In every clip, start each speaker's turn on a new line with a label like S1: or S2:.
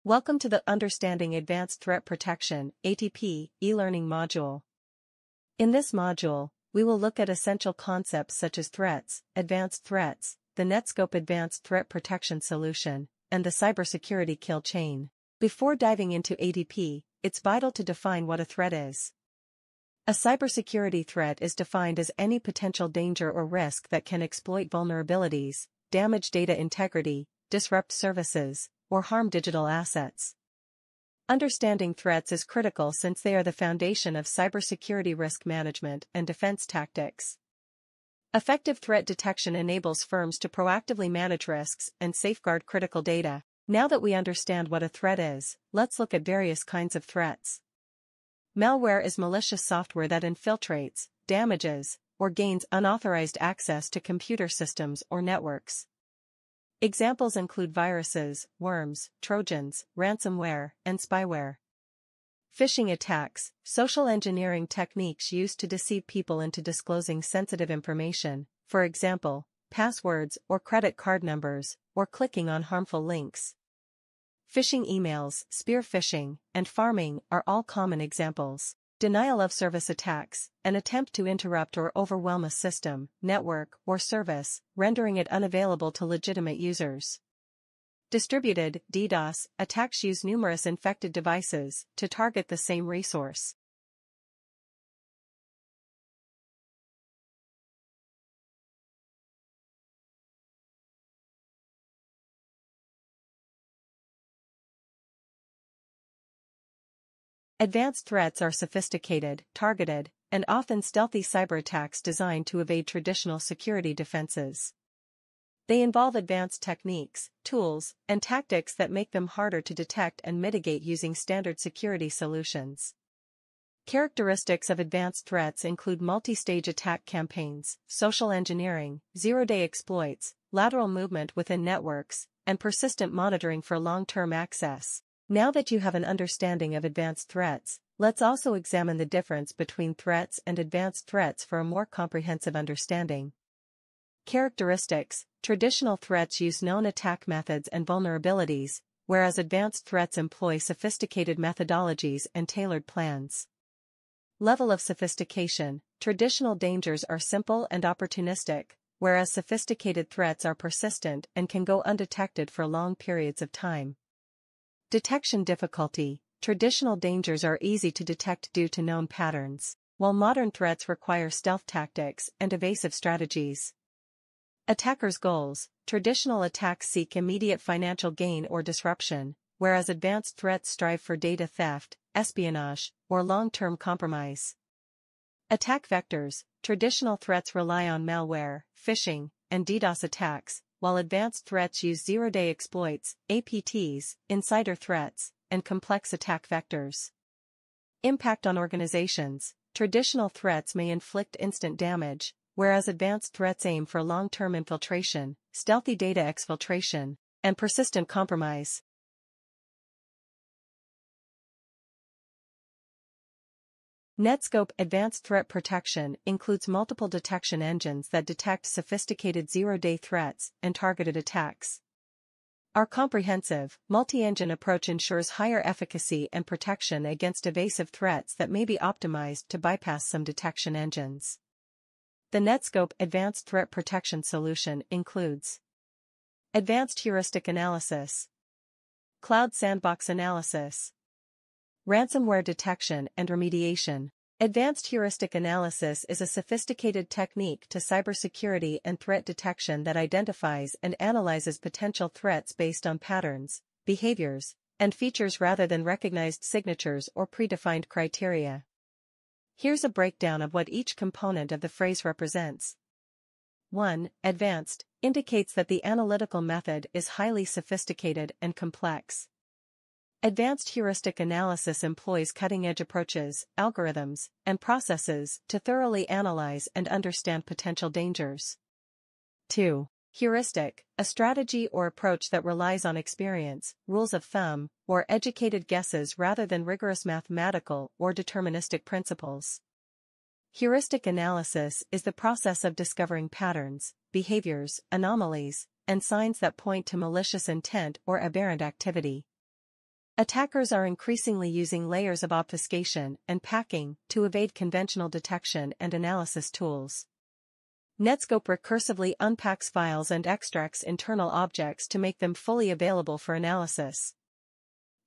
S1: Welcome to the Understanding Advanced Threat Protection (ATP) e-learning module. In this module, we will look at essential concepts such as threats, advanced threats, the Netskope Advanced Threat Protection solution, and the cybersecurity kill chain. Before diving into ATP, it's vital to define what a threat is. A cybersecurity threat is defined as any potential danger or risk that can exploit vulnerabilities, damage data integrity, disrupt services, or harm digital assets. Understanding threats is critical since they are the foundation of cybersecurity risk management and defense tactics. Effective threat detection enables firms to proactively manage risks and safeguard critical data. Now that we understand what a threat is, let's look at various kinds of threats. Malware is malicious software that infiltrates, damages, or gains unauthorized access to computer systems or networks. Examples include viruses, worms, trojans, ransomware, and spyware. Phishing attacks, social engineering techniques used to deceive people into disclosing sensitive information, for example, passwords or credit card numbers, or clicking on harmful links. Phishing emails, spear phishing, and farming are all common examples. Denial of service attacks, an attempt to interrupt or overwhelm a system, network, or service, rendering it unavailable to legitimate users. Distributed DDoS attacks use numerous infected devices to target the same resource. Advanced threats are sophisticated, targeted, and often stealthy cyberattacks designed to evade traditional security defenses. They involve advanced techniques, tools, and tactics that make them harder to detect and mitigate using standard security solutions. Characteristics of advanced threats include multi-stage attack campaigns, social engineering, zero-day exploits, lateral movement within networks, and persistent monitoring for long-term access. Now that you have an understanding of advanced threats, let's also examine the difference between threats and advanced threats for a more comprehensive understanding. Characteristics: traditional threats use known attack methods and vulnerabilities, whereas advanced threats employ sophisticated methodologies and tailored plans. Level of sophistication: traditional dangers are simple and opportunistic, whereas sophisticated threats are persistent and can go undetected for long periods of time. Detection difficulty: traditional dangers are easy to detect due to known patterns, while modern threats require stealth tactics and evasive strategies. Attackers' goals: traditional attacks seek immediate financial gain or disruption, whereas advanced threats strive for data theft, espionage, or long-term compromise. Attack vectors: traditional threats rely on malware, phishing, and DDoS attacks, while advanced threats use zero-day exploits, APTs, insider threats, and complex attack vectors. Impact on organizations: traditional threats may inflict instant damage, whereas advanced threats aim for long-term infiltration, stealthy data exfiltration, and persistent compromise. Netskope Advanced Threat Protection includes multiple detection engines that detect sophisticated zero-day threats and targeted attacks. Our comprehensive, multi-engine approach ensures higher efficacy and protection against evasive threats that may be optimized to bypass some detection engines. The Netskope Advanced Threat Protection solution includes advanced heuristic analysis, cloud sandbox analysis, ransomware detection and remediation. Advanced heuristic analysis is a sophisticated technique to cybersecurity and threat detection that identifies and analyzes potential threats based on patterns, behaviors, and features rather than recognized signatures or predefined criteria. Here's a breakdown of what each component of the phrase represents. 1. Advanced indicates that the analytical method is highly sophisticated and complex. Advanced heuristic analysis employs cutting-edge approaches, algorithms, and processes to thoroughly analyze and understand potential dangers. 2. Heuristic, a strategy or approach that relies on experience, rules of thumb, or educated guesses rather than rigorous mathematical or deterministic principles. Heuristic analysis is the process of discovering patterns, behaviors, anomalies, and signs that point to malicious intent or aberrant activity. Attackers are increasingly using layers of obfuscation and packing to evade conventional detection and analysis tools. Netskope recursively unpacks files and extracts internal objects to make them fully available for analysis.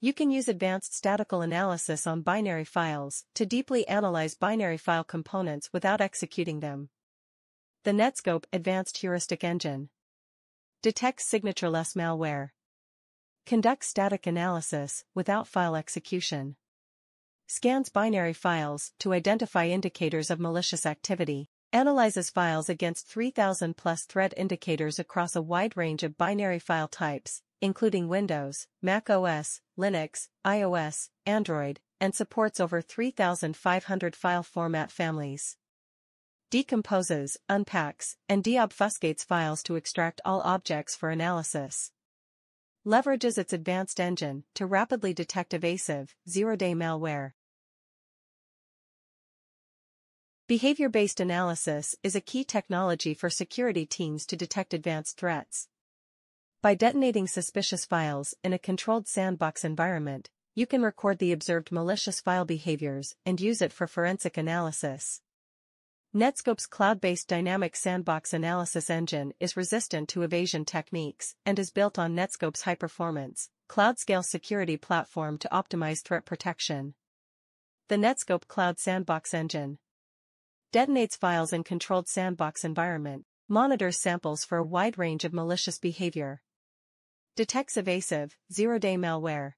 S1: You can use advanced statistical analysis on binary files to deeply analyze binary file components without executing them. The Netskope Advanced Heuristic Engine detects signatureless malware. Conducts static analysis without file execution. Scans binary files to identify indicators of malicious activity. Analyzes files against 3,000+ threat indicators across a wide range of binary file types, including Windows, Mac OS, Linux, iOS, Android, and supports over 3,500 file format families. Decomposes, unpacks, and deobfuscates files to extract all objects for analysis. Leverages its advanced engine to rapidly detect evasive, zero-day malware. Behavior-based analysis is a key technology for security teams to detect advanced threats. By detonating suspicious files in a controlled sandbox environment, you can record the observed malicious file behaviors and use it for forensic analysis. Netskope's cloud-based dynamic sandbox analysis engine is resistant to evasion techniques and is built on Netskope's high-performance, cloud-scale security platform to optimize threat protection. The Netskope Cloud Sandbox Engine detonates files in controlled sandbox environment, monitors samples for a wide range of malicious behavior, detects evasive, zero-day malware,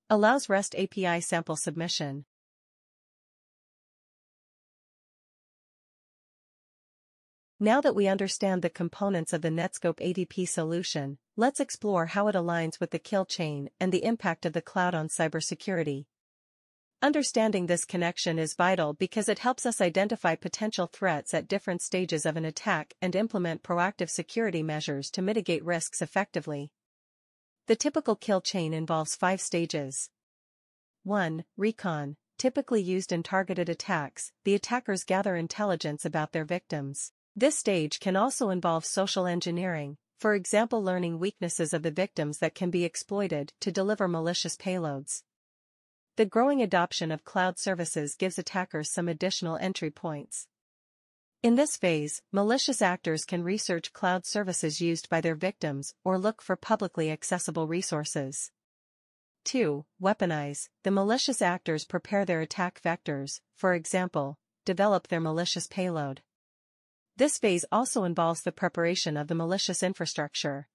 S1: allows REST API sample submission. Now that we understand the components of the Netskope ATP solution, let's explore how it aligns with the kill chain and the impact of the cloud on cybersecurity. Understanding this connection is vital because it helps us identify potential threats at different stages of an attack and implement proactive security measures to mitigate risks effectively. The typical kill chain involves 5 stages. 1. Recon. Typically used in targeted attacks, the attackers gather intelligence about their victims. This stage can also involve social engineering, for example learning weaknesses of the victims that can be exploited to deliver malicious payloads. The growing adoption of cloud services gives attackers some additional entry points. In this phase, malicious actors can research cloud services used by their victims or look for publicly accessible resources. 2. Weaponize. The malicious actors prepare their attack vectors, for example, develop their malicious payload. This phase also involves the preparation of the malicious infrastructure.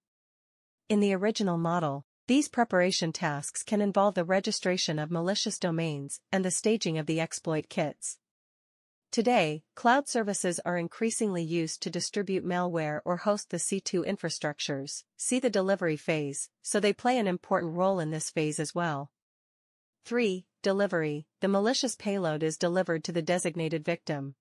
S1: In the original model, these preparation tasks can involve the registration of malicious domains and the staging of the exploit kits. Today, cloud services are increasingly used to distribute malware or host the C2 infrastructures, see the delivery phase, so they play an important role in this phase as well. 3. Delivery. The malicious payload is delivered to the designated victim.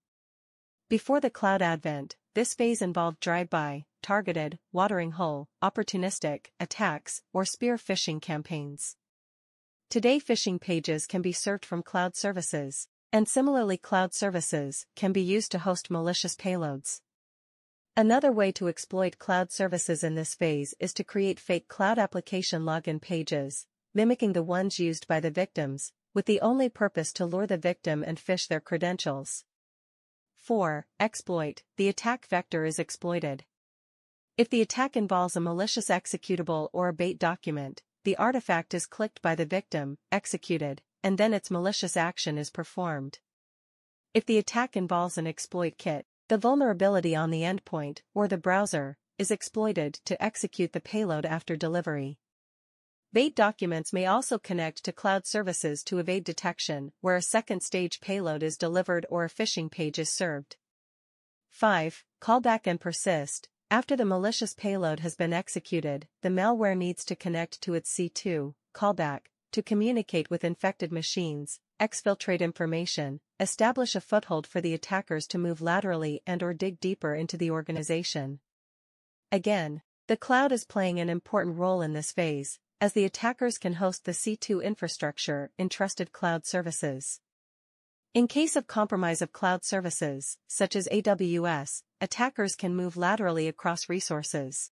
S1: Before the cloud advent, this phase involved drive-by, targeted, watering hole, opportunistic attacks, or spear phishing campaigns. Today phishing pages can be served from cloud services, and similarly cloud services can be used to host malicious payloads. Another way to exploit cloud services in this phase is to create fake cloud application login pages, mimicking the ones used by the victims, with the only purpose to lure the victim and phish their credentials. 4. Exploit. The attack vector is exploited. If the attack involves a malicious executable or a bait document, the artifact is clicked by the victim, executed, and then its malicious action is performed. If the attack involves an exploit kit, the vulnerability on the endpoint, or the browser, is exploited to execute the payload after delivery. Bait documents may also connect to cloud services to evade detection, where a second-stage payload is delivered or a phishing page is served. 5. Callback and persist. After the malicious payload has been executed, the malware needs to connect to its C2, callback, to communicate with infected machines, exfiltrate information, establish a foothold for the attackers to move laterally and/or dig deeper into the organization. Again, the cloud is playing an important role in this phase, as the attackers can host the C2 infrastructure in trusted cloud services. In case of compromise of cloud services, such as AWS, attackers can move laterally across resources.